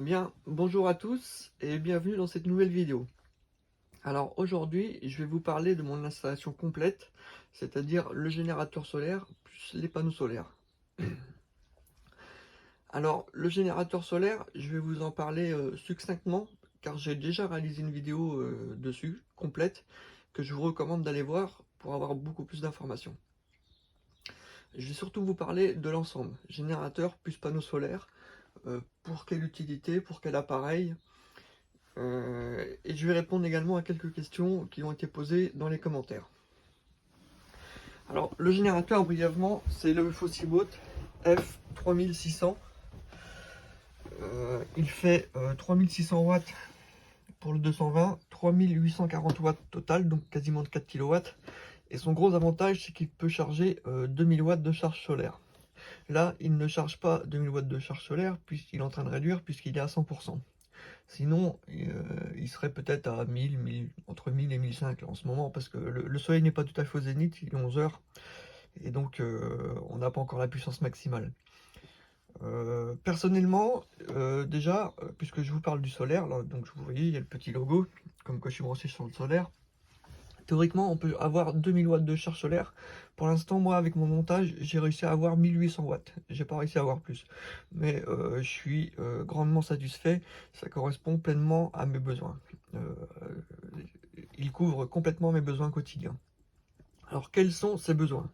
Bien, bonjour à tous et bienvenue dans cette nouvelle vidéo. Alors aujourd'hui, je vais vous parler de mon installation complète, c'est-à-dire le générateur solaire plus les panneaux solaires. Alors le générateur solaire, je vais vous en parler succinctement car j'ai déjà réalisé une vidéo dessus, complète, que je vous recommande d'aller voir pour avoir beaucoup plus d'informations. Je vais surtout vous parler de l'ensemble, générateur plus panneaux solaires, pour quelle utilité, pour quel appareil. Et je vais répondre également à quelques questions qui ont été posées dans les commentaires. Alors, le générateur, brièvement, c'est le Fossibot F3600. Il fait 3600 watts pour le 220, 3840 watts total, donc quasiment de 4 kW. Et son gros avantage, c'est qu'il peut charger 2000 watts de charge solaire. Là, il ne charge pas 2000 watts de charge solaire, puisqu'il est en train de réduire, puisqu'il est à 100%. Sinon, il serait peut-être à 1000, entre 1000 et 1500 en ce moment, parce que le soleil n'est pas tout à fait au zénith, il est 11 heures, et donc on n'a pas encore la puissance maximale. Personnellement, déjà, puisque je vous parle du solaire, là, donc vous voyez, il y a le petit logo, comme quoi je suis branché sur le solaire. Théoriquement, on peut avoir 2000 watts de charge solaire. Pour l'instant, moi, avec mon montage, j'ai réussi à avoir 1800 watts. J'ai pas réussi à avoir plus. Mais je suis grandement satisfait. Ça correspond pleinement à mes besoins. Il couvre complètement mes besoins quotidiens. Alors, quels sont ces besoins?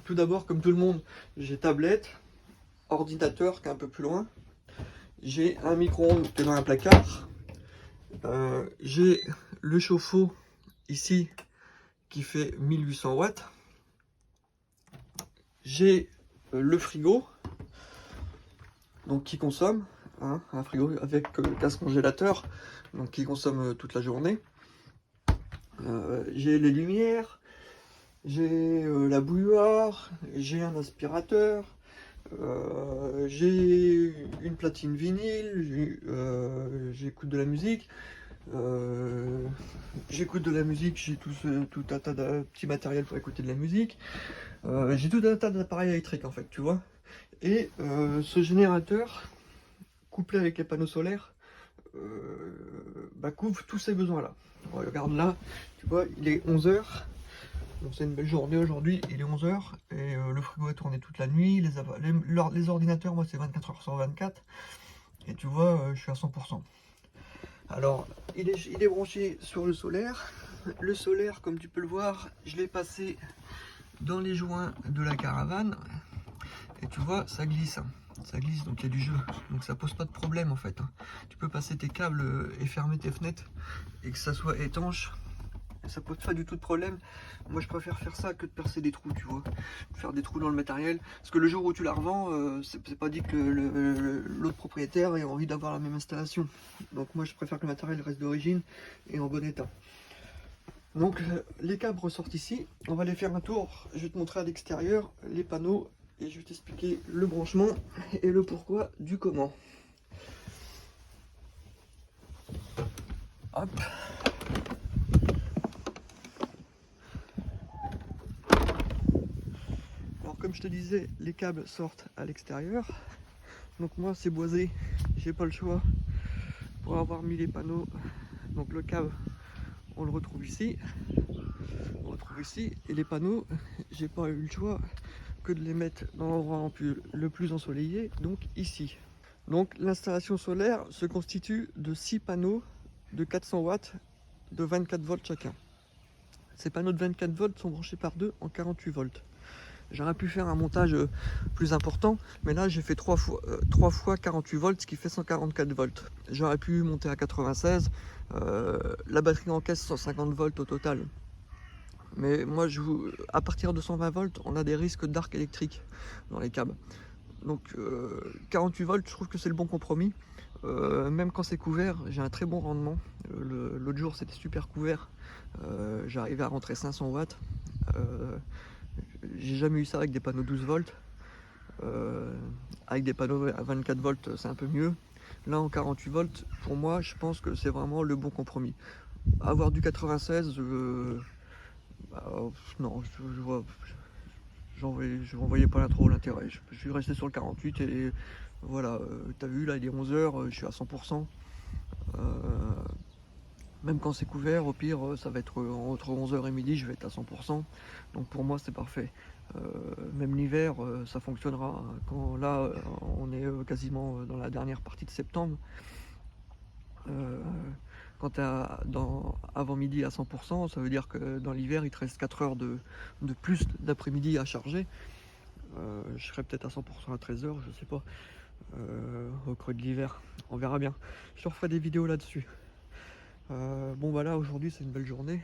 Tout d'abord, comme tout le monde, j'ai tablette, ordinateur qui est un peu plus loin. J'ai un micro-ondes qui est dans un placard. J'ai le chauffe-eau ici qui fait 1800 watts. J'ai le frigo, donc qui consomme, hein, un frigo avec gaz congélateur, donc qui consomme toute la journée. J'ai les lumières, j'ai la bouilloire, j'ai un aspirateur, j'ai une platine vinyle, j'écoute de la musique. J'écoute de la musique, j'ai tout un tas de petits matériels pour écouter de la musique. J'ai tout un tas d'appareils électriques en fait, tu vois. Et ce générateur, couplé avec les panneaux solaires, couvre tous ces besoins-là. Regarde là, tu vois, il est 11 heures. Donc c'est une belle journée aujourd'hui, il est 11 heures. Et le frigo est tourné toute la nuit. Les ordinateurs, moi c'est 24 heures sur 24. Et tu vois, je suis à 100%. Alors, il est branché sur le solaire. Le solaire, comme tu peux le voir, je l'ai passé dans les joints de la caravane. Et tu vois, ça glisse. Ça glisse, donc il y a du jeu. Donc ça pose pas de problème en fait. Tu peux passer tes câbles et fermer tes fenêtres et que ça soit étanche. Ça pose pas du tout de problème. Moi je préfère faire ça que de percer des trous, tu vois. Faire des trous dans le matériel. Parce que le jour où tu la revends, c'est pas dit que l'autre propriétaire ait envie d'avoir la même installation. Donc moi je préfère que le matériel reste d'origine et en bon état. Donc les câbles ressortent ici. On va aller faire un tour. Je vais te montrer à l'extérieur les panneaux et je vais t'expliquer le branchement et le pourquoi du comment. Hop. Alors comme je te disais, les câbles sortent à l'extérieur. Donc moi c'est boisé, j'ai pas le choix pour avoir mis les panneaux. Donc le câble, on le retrouve ici. Et les panneaux, j'ai pas eu le choix que de les mettre dans l'endroit le plus ensoleillé, donc ici. Donc l'installation solaire se constitue de 6 panneaux de 400 watts de 24 volts chacun. Ces panneaux de 24 volts sont branchés par deux en 48 volts. J'aurais pu faire un montage plus important, mais là j'ai fait 3 fois 48 volts, ce qui fait 144 volts. J'aurais pu monter à 96, la batterie encaisse 150 volts au total. Mais moi, à partir de 120 volts, on a des risques d'arc électrique dans les câbles. Donc 48 volts, je trouve que c'est le bon compromis. Même quand c'est couvert, j'ai un très bon rendement. L'autre jour, c'était super couvert. J'arrivais à rentrer 500 watts. J'ai jamais eu ça avec des panneaux 12 volts. Avec des panneaux à 24 volts, c'est un peu mieux. Là, en 48 volts, pour moi, je pense que c'est vraiment le bon compromis. Avoir du 96, non, je voyais pas trop l'intérêt. Je suis resté sur le 48 et Voilà, t'as vu là il est 11h, je suis à 100%. Même quand c'est couvert, au pire ça va être entre 11h et midi, je vais être à 100%. Donc pour moi c'est parfait. Même l'hiver ça fonctionnera. Quand là on est quasiment dans la dernière partie de septembre. Quand tu es avant midi à 100%, ça veut dire que dans l'hiver il te reste 4 heures de plus d'après-midi à charger. Je serai peut-être à 100% à 13h, je sais pas, au creux de l'hiver, on verra bien. Je te referai des vidéos là-dessus. Bon bah là aujourd'hui c'est une belle journée,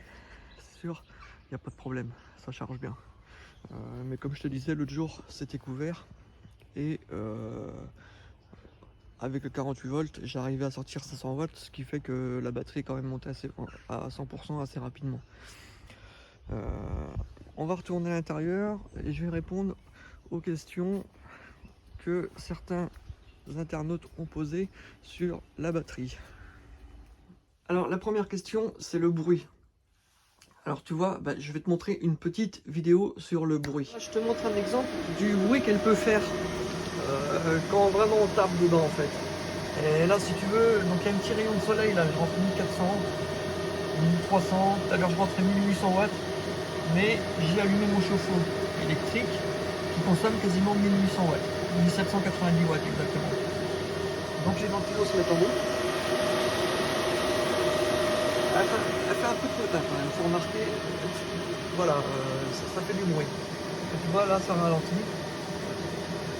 c'est sûr, il n'y a pas de problème, ça charge bien. Mais comme je te disais l'autre jour c'était couvert et avec le 48 volts j'arrivais à sortir 500 volts, ce qui fait que la batterie est quand même montée à 100% assez rapidement. On va retourner à l'intérieur et je vais répondre aux questions que certains internautes ont posées sur la batterie. Alors la première question c'est le bruit. Alors tu vois, je vais te montrer une petite vidéo sur le bruit. Je te montre un exemple du bruit qu'elle peut faire quand vraiment on tape dedans en fait. Et là si tu veux, donc il y a un petit rayon de soleil là, je rentre 1400, 1300, tout à l'heure je rentrais 1800 watts, mais j'ai allumé mon chauffe-eau électrique qui consomme quasiment 1800 watts, 1790 watts exactement. Donc les ventilos se mettent en route. Elle fait un peu de potin quand même, faut remarquer, voilà, ça fait du bruit. Et tu vois là ça ralentit.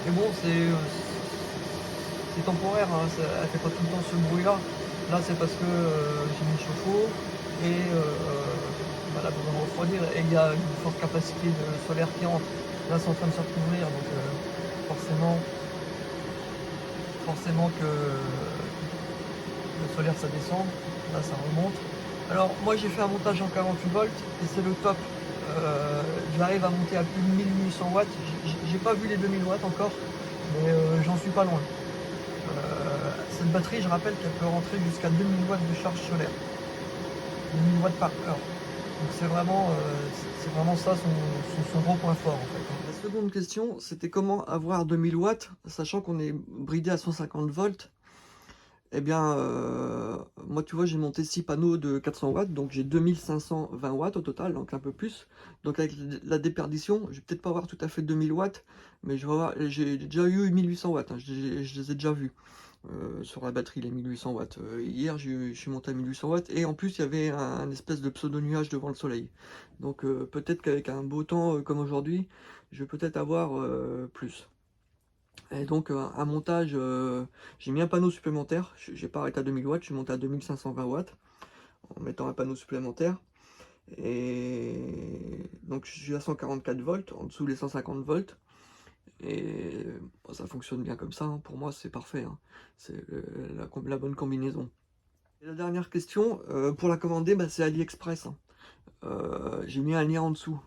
Mais bon c'est temporaire, hein, elle fait pas tout le temps ce bruit là. Là c'est parce que j'ai mis le chauffe-eau et elle a besoin de refroidir et il y a une forte capacité de solaire qui entre. Là c'est en train de se recouvrir donc forcément que le solaire ça descend, là ça remonte. Alors moi j'ai fait un montage en 48 volts et c'est le top. J'arrive à monter à plus de 1800 watts. J'ai pas vu les 2000 watts encore, mais j'en suis pas loin. Cette batterie, je rappelle qu'elle peut rentrer jusqu'à 2000 watts de charge solaire. 2000 watts par heure. Donc c'est vraiment ça son gros point fort en fait. La seconde question, c'était comment avoir 2000 watts, sachant qu'on est bridé à 150 volts. Eh bien, moi, tu vois, j'ai monté 6 panneaux de 400 watts, donc j'ai 2520 watts au total, donc un peu plus. Donc avec la déperdition, je vais peut-être pas avoir tout à fait 2000 watts, mais j'ai déjà eu 1800 watts, hein, je les ai déjà vus sur la batterie, les 1800 watts. Hier, je suis monté à 1800 watts, et en plus, il y avait un espèce de pseudo-nuage devant le soleil. Donc peut-être qu'avec un beau temps comme aujourd'hui, je vais peut-être avoir plus. Et donc un montage, j'ai mis un panneau supplémentaire, j'ai pas arrêté à 2000 watts, je suis monté à 2520 watts en mettant un panneau supplémentaire. Et donc je suis à 144 volts, en dessous les 150 volts. Et bon, ça fonctionne bien comme ça, hein. Pour moi c'est parfait, hein. C'est la bonne combinaison. Et la dernière question, pour la commander, c'est AliExpress, hein. J'ai mis un lien en dessous.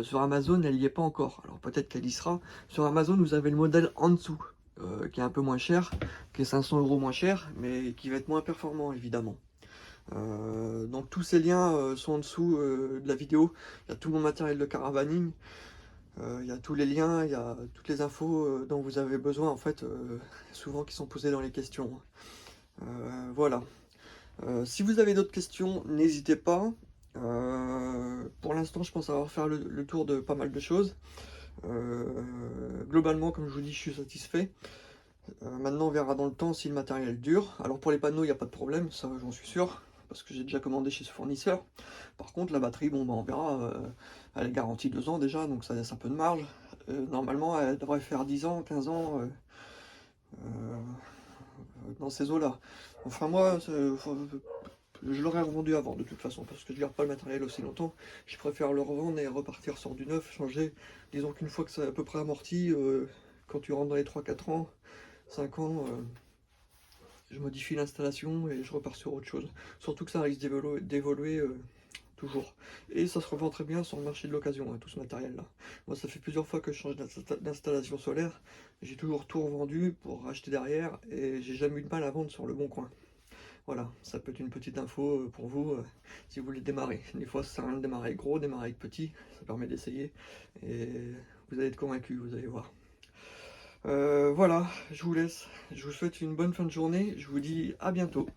Sur Amazon, elle n'y est pas encore. Alors peut-être qu'elle y sera. Sur Amazon, vous avez le modèle en dessous, qui est un peu moins cher, qui est 500 € moins cher, mais qui va être moins performant évidemment. Donc tous ces liens sont en dessous de la vidéo. Il y a tout mon matériel de caravaning. Il y a tous les liens, il y a toutes les infos dont vous avez besoin en fait, souvent qui sont posées dans les questions. Voilà. Si vous avez d'autres questions, n'hésitez pas. Pour l'instant, je pense avoir fait le tour de pas mal de choses. Globalement, comme je vous dis, je suis satisfait. Maintenant, on verra dans le temps si le matériel dure. Alors pour les panneaux, il n'y a pas de problème, ça j'en suis sûr, parce que j'ai déjà commandé chez ce fournisseur. Par contre, la batterie, bon, on verra. Elle est garantie 2 ans déjà, donc ça laisse un peu de marge. Normalement, elle devrait faire 10 ans, 15 ans dans ces eaux-là. Enfin, moi, je l'aurais revendu avant de toute façon, parce que je garde pas le matériel aussi longtemps. Je préfère le revendre et repartir sur du neuf, changer. Disons qu'une fois que c'est à peu près amorti, quand tu rentres dans les 3-4 ans, 5 ans, je modifie l'installation et je repars sur autre chose. Surtout que ça risque d'évoluer toujours. Et ça se revend très bien sur le marché de l'occasion, hein, tout ce matériel-là. Moi, ça fait plusieurs fois que je change d'installation solaire. J'ai toujours tout revendu pour racheter derrière et j'ai jamais eu de mal à vendre sur le bon coin. Voilà, ça peut être une petite info pour vous si vous voulez démarrer. Des fois, ça sert à rien de démarrer avec gros, démarrer avec petit, ça permet d'essayer et vous allez être convaincu, vous allez voir. Voilà, je vous laisse. Je vous souhaite une bonne fin de journée. Je vous dis à bientôt.